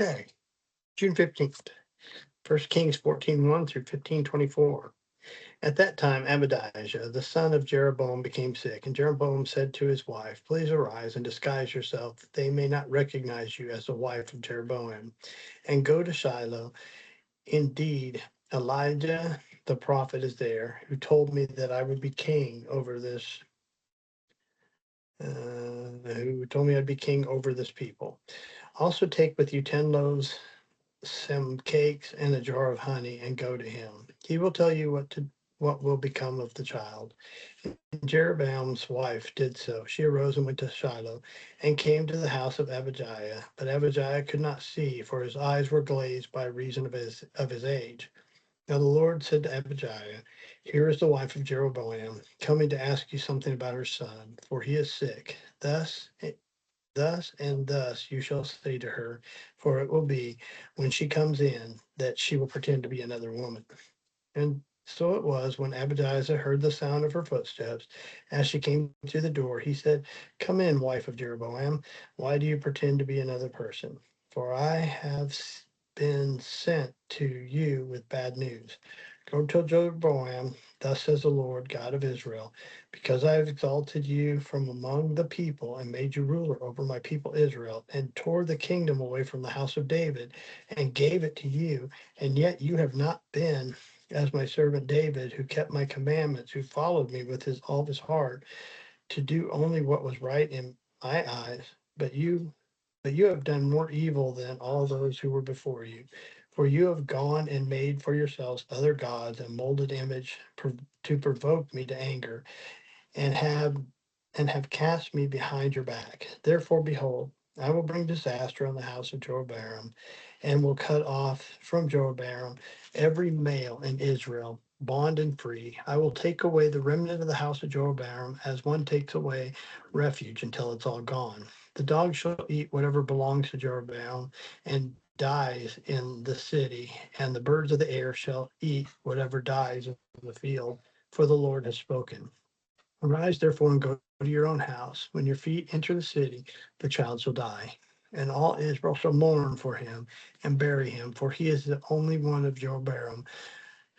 Okay, June 15th, 1 Kings 14:1 through 15:24. At that time, Abijah, the son of Jeroboam, became sick, and Jeroboam said to his wife, please arise and disguise yourself, that they may not recognize you as the wife of Jeroboam, and go to Shiloh. Indeed, Elijah the prophet is there, who told me that I would be king over this. Who told me I'd be king over this people. Also, take with you 10 loaves, some cakes, and a jar of honey, and go to him. He will tell you what will become of the child. And Jeroboam's wife did so. She arose and went to Shiloh, and came to the house of Abijah. But Abijah could not see, for his eyes were glazed by reason of his age. Now the Lord said to Abijah, here is the wife of Jeroboam, coming to ask you something about her son, for he is sick. Thus you shall say to her, for it will be when she comes in that she will pretend to be another woman. And so it was when Abijah heard the sound of her footsteps as she came through the door. He said, come in, wife of Jeroboam. Why do you pretend to be another person? For I have been sent to you with bad news. Go tell Jeroboam, thus says the Lord God of Israel, because I have exalted you from among the people and made you ruler over my people Israel, and tore the kingdom away from the house of David and gave it to you, and yet you have not been as my servant David, who kept my commandments, who followed me with all of his heart, to do only what was right in my eyes. But you have done more evil than all those who were before you. For you have gone and made for yourselves other gods and molded image to provoke me to anger, and have cast me behind your back. Therefore, behold, I will bring disaster on the house of Jeroboam, and will cut off from Jeroboam every male in Israel, bond and free. I will take away the remnant of the house of Jeroboam as one takes away refuge until it's all gone. The dog shall eat whatever belongs to Jeroboam and dies in the city, and the birds of the air shall eat whatever dies in the field, for the Lord has spoken. Arise therefore and go to your own house. When your feet enter the city, the child shall die. And all Israel shall mourn for him and bury him, for he is the only one of Jeroboam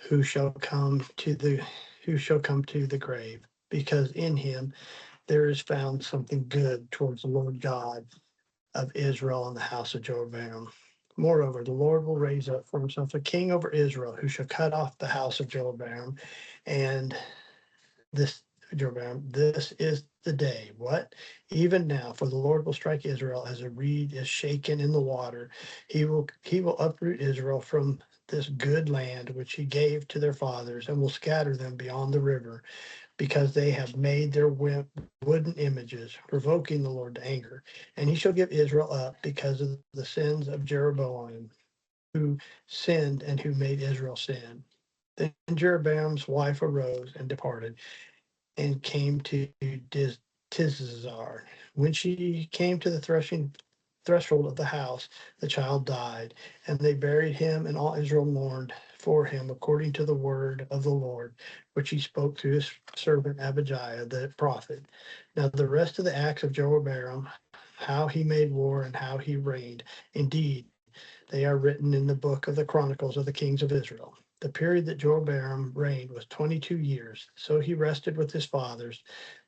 who shall come to the grave, because in him there is found something good towards the Lord God of Israel and the house of Jeroboam. Moreover, the Lord will raise up for himself a king over Israel, who shall cut off the house of Jeroboam and this Jeroboam, this is the day. What? Even now, for the Lord will strike Israel as a reed is shaken in the water. He will uproot Israel from this good land which he gave to their fathers, and will scatter them beyond the river, because they have made their wooden images, provoking the Lord to anger. And he shall give Israel up because of the sins of Jeroboam, who sinned and who made Israel sin. Then Jeroboam's wife arose and departed, and came to Tizar. When she came to the threshold of the house, the child died, and they buried him, and all Israel mourned for him according to the word of the Lord, which he spoke through his servant Abijah the prophet. Now the rest of the acts of Jeroboam, how he made war and how he reigned, indeed, they are written in the book of the Chronicles of the Kings of Israel. The period that Jeroboam reigned was 22 years. So he rested with his fathers.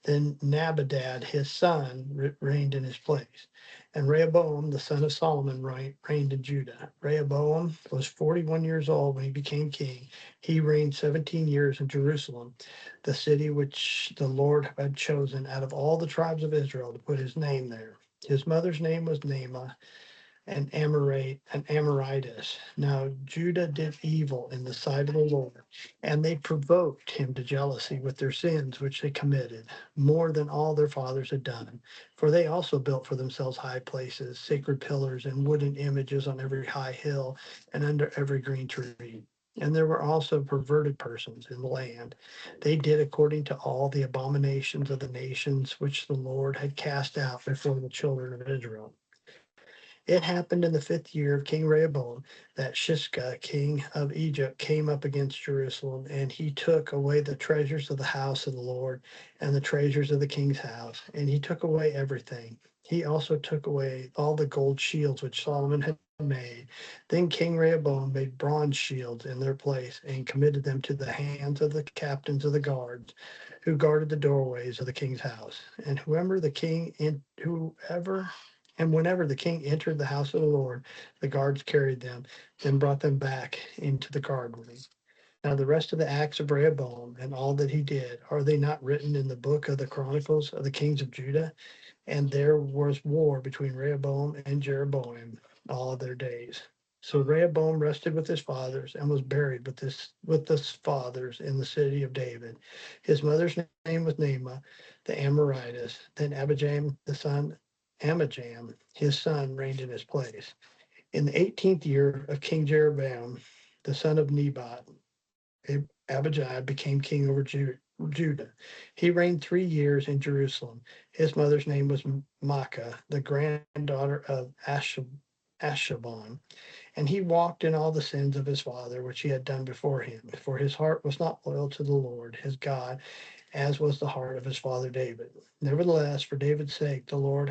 Then Nabadad, his son, reigned in his place. And Rehoboam, the son of Solomon, reigned in Judah. Rehoboam was 41 years old when he became king. He reigned 17 years in Jerusalem, the city which the Lord had chosen out of all the tribes of Israel to put his name there. His mother's name was Naamah, an Amorites. Now Judah did evil in the sight of the Lord, and they provoked him to jealousy with their sins which they committed, more than all their fathers had done. For they also built for themselves high places, sacred pillars, and wooden images on every high hill and under every green tree. And there were also perverted persons in the land. They did according to all the abominations of the nations which the Lord had cast out before the children of Israel. It happened in the 5th year of King Rehoboam that Shishka, king of Egypt, came up against Jerusalem, and he took away the treasures of the house of the Lord and the treasures of the king's house, and he took away everything. He also took away all the gold shields which Solomon had made. Then King Rehoboam made bronze shields in their place and committed them to the hands of the captains of the guards who guarded the doorways of the king's house. And whenever the king entered the house of the Lord, the guards carried them, then brought them back into the guard room. Now the rest of the acts of Rehoboam and all that he did, are they not written in the book of the Chronicles of the kings of Judah? And there was war between Rehoboam and Jeroboam all of their days. So Rehoboam rested with his fathers and was buried with his fathers in the city of David. His mother's name was Naamah, the Amorite. Then Amajam, his son, reigned in his place. In the 18th year of King Jeroboam, the son of Nebat, Abijah became king over Judah. He reigned 3 years in Jerusalem. His mother's name was Maacah, the granddaughter of Ashabon. And he walked in all the sins of his father, which he had done before him. For his heart was not loyal to the Lord his God, as was the heart of his father David. Nevertheless, for David's sake, the Lord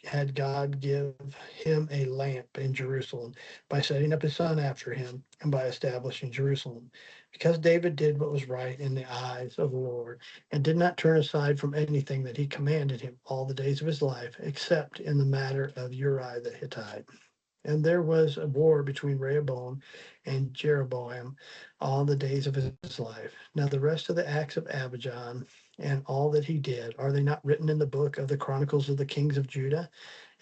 had God give him a lamp in Jerusalem by setting up his son after him and by establishing Jerusalem. Because David did what was right in the eyes of the Lord and did not turn aside from anything that he commanded him all the days of his life, except in the matter of Uriah the Hittite. And there was a war between Rehoboam and Jeroboam all the days of his life. Now the rest of the acts of Abijah and all that he did, are they not written in the book of the Chronicles of the kings of Judah?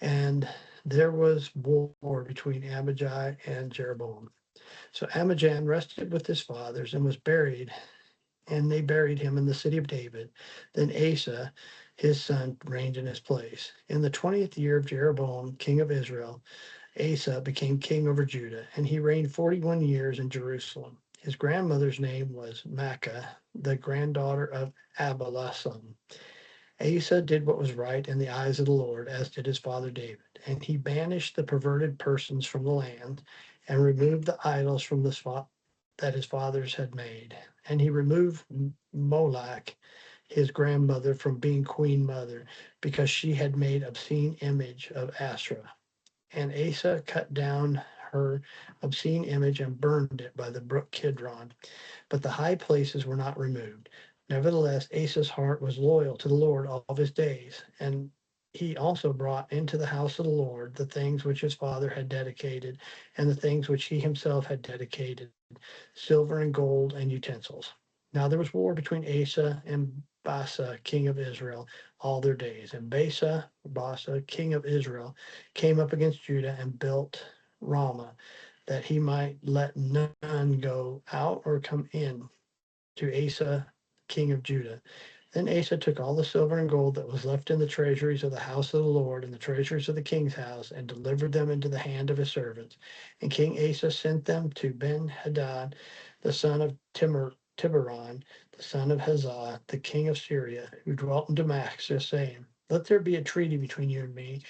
And there was war between Abijah and Jeroboam. So Amijah rested with his fathers and was buried, and they buried him in the city of David. Then Asa, his son, reigned in his place. In the 20th year of Jeroboam, king of Israel, Asa became king over Judah, and he reigned 41 years in Jerusalem. His grandmother's name was Maacah, the granddaughter of Abilasam. Asa did what was right in the eyes of the Lord, as did his father David. And he banished the perverted persons from the land and removed the idols from the spot that his fathers had made. And he removed Molech, his grandmother, from being queen mother, because she had made obscene image of Asherah. And Asa cut down her obscene image and burned it by the brook Kidron. But the high places were not removed. Nevertheless, Asa's heart was loyal to the Lord all of his days. And he also brought into the house of the Lord the things which his father had dedicated, and the things which he himself had dedicated, silver and gold and utensils. Now there was war between Asa and Baasa, king of Israel, all their days. And Baasa, king of Israel, came up against Judah and built Ramah, that he might let none go out or come in to Asa, king of Judah. Then Asa took all the silver and gold that was left in the treasuries of the house of the Lord and the treasuries of the king's house, and delivered them into the hand of his servants. And King Asa sent them to Ben-Hadad, the son of Tiberon, the son of Hazah, the king of Syria, who dwelt in Damascus, saying, Let there be a treaty between you and me,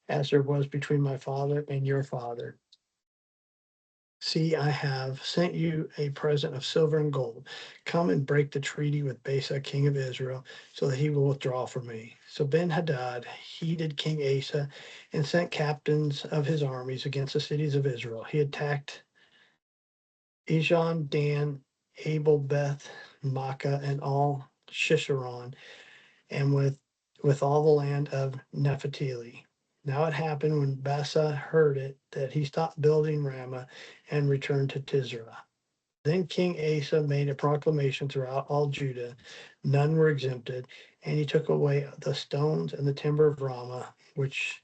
as there was between my father and your father. See, I have sent you a present of silver and gold. Come and break the treaty with Baasa, king of Israel, so that he will withdraw from me. So Ben-Hadad heeded King Asa and sent captains of his armies against the cities of Israel. He attacked Ijon, Dan, Abel, Beth, Maacah, and all Shisharon, and with all the land of Naphtali. Now it happened when Baasa heard it that he stopped building Ramah and returned to Tisra. Then King Asa made a proclamation throughout all Judah, none were exempted, and he took away the stones and the timber of Ramah, which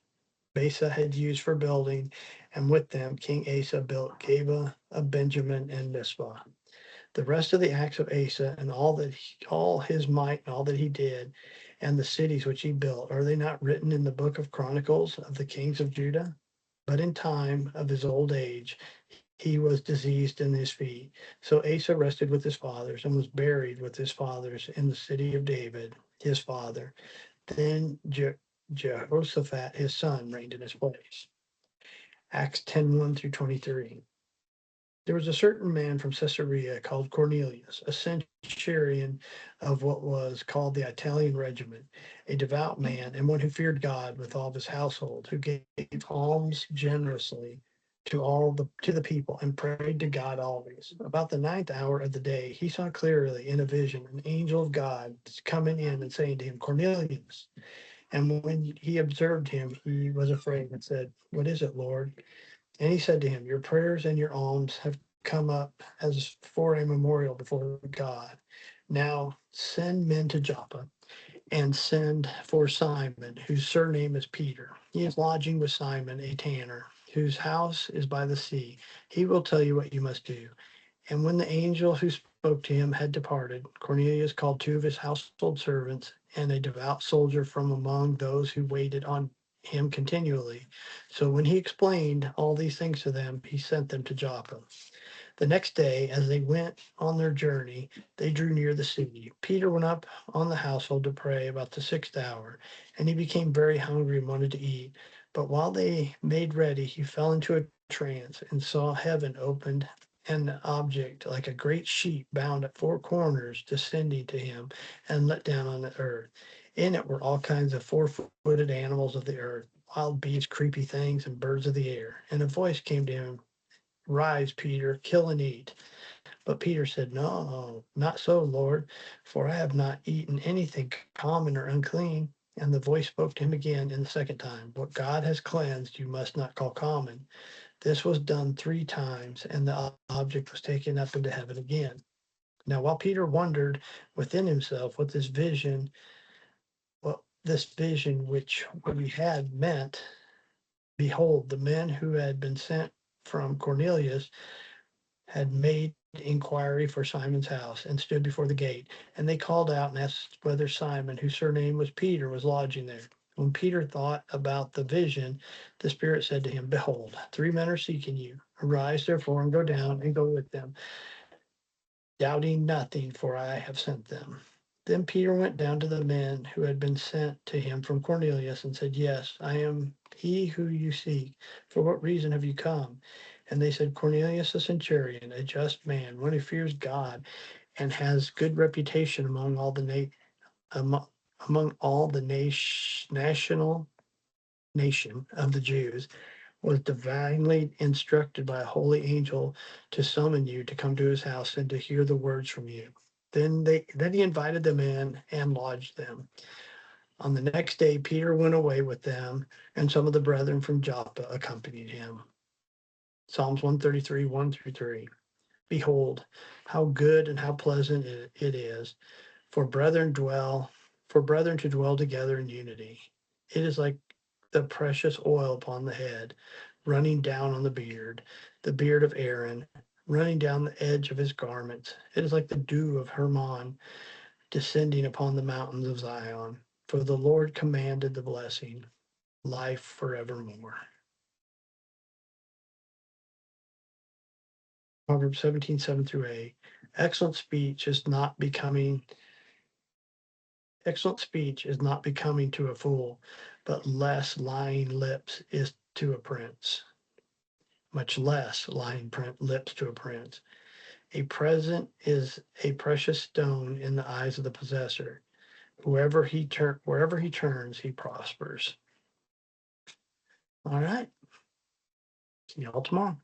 Baasa had used for building, and with them King Asa built Geba of Benjamin and Mizpah. The rest of the acts of Asa and all his might and all that he did, and the cities which he built, are they not written in the book of Chronicles of the kings of Judah? But in time of his old age, he was diseased in his feet. So Asa rested with his fathers and was buried with his fathers in the city of David, his father. Then Jehoshaphat, his son, reigned in his place. Acts 10:1 through 23. There was a certain man from Caesarea called Cornelius, a centurion of what was called the Italian regiment, a devout man and one who feared God with all of his household, who gave alms generously to the people and prayed to God always. About the ninth hour of the day, he saw clearly in a vision an angel of God coming in and saying to him, Cornelius. And when he observed him, he was afraid and said, What is it, Lord? And he said to him, Your prayers and your alms have come up as for a memorial before God. Now send men to Joppa and send for Simon, whose surname is Peter. He is lodging with Simon, a tanner, whose house is by the sea. He will tell you what you must do. And when the angel who spoke to him had departed, Cornelius called two of his household servants and a devout soldier from among those who waited on him continually. So when he explained all these things to them, he sent them to Joppa. The next day, as they went on their journey, they drew near the city. Peter went up on the household to pray about the sixth hour, and he became very hungry and wanted to eat. But while they made ready, he fell into a trance and saw heaven opened and an object like a great sheet bound at four corners descending to him and let down on the earth. In it were all kinds of four-footed animals of the earth, wild beasts, creepy things, and birds of the air. And a voice came to him, Rise, Peter, kill and eat. But Peter said, No, not so, Lord, for I have not eaten anything common or unclean. And the voice spoke to him again in the second time, What God has cleansed, you must not call common. This was done three times, and the object was taken up into heaven again. Now, while Peter wondered within himself what this vision which we had meant, behold, the men who had been sent from Cornelius had made inquiry for Simon's house and stood before the gate. And they called out and asked whether Simon, whose surname was Peter, was lodging there. When Peter thought about the vision, the Spirit said to him, Behold, three men are seeking you. Arise, therefore, and go down and go with them, doubting nothing, for I have sent them. Then Peter went down to the men who had been sent to him from Cornelius and said, Yes, I am he who you seek. For what reason have you come? And they said, Cornelius, a centurion, a just man, one who fears God and has good reputation among, among all the national nation of the Jews, was divinely instructed by a holy angel to summon you to come to his house and to hear the words from you. Then he invited them in and lodged them. On the next day, Peter went away with them, and some of the brethren from Joppa accompanied him. Psalms 133, 1 through 3. Behold, how good and how pleasant it is for brethren to dwell together in unity. It is like the precious oil upon the head, running down on the beard of Aaron, running down the edge of his garments. It is like the dew of Hermon descending upon the mountains of Zion. For the Lord commanded the blessing, life forevermore. Proverbs 17, 7 through 8. Excellent speech is not becoming Excellent speech is not becoming to a fool, but less lying lips is to a prince. Much less lying lips to a prince. A present is a precious stone in the eyes of the possessor. Wherever he turns, he prospers. All right. See y'all tomorrow.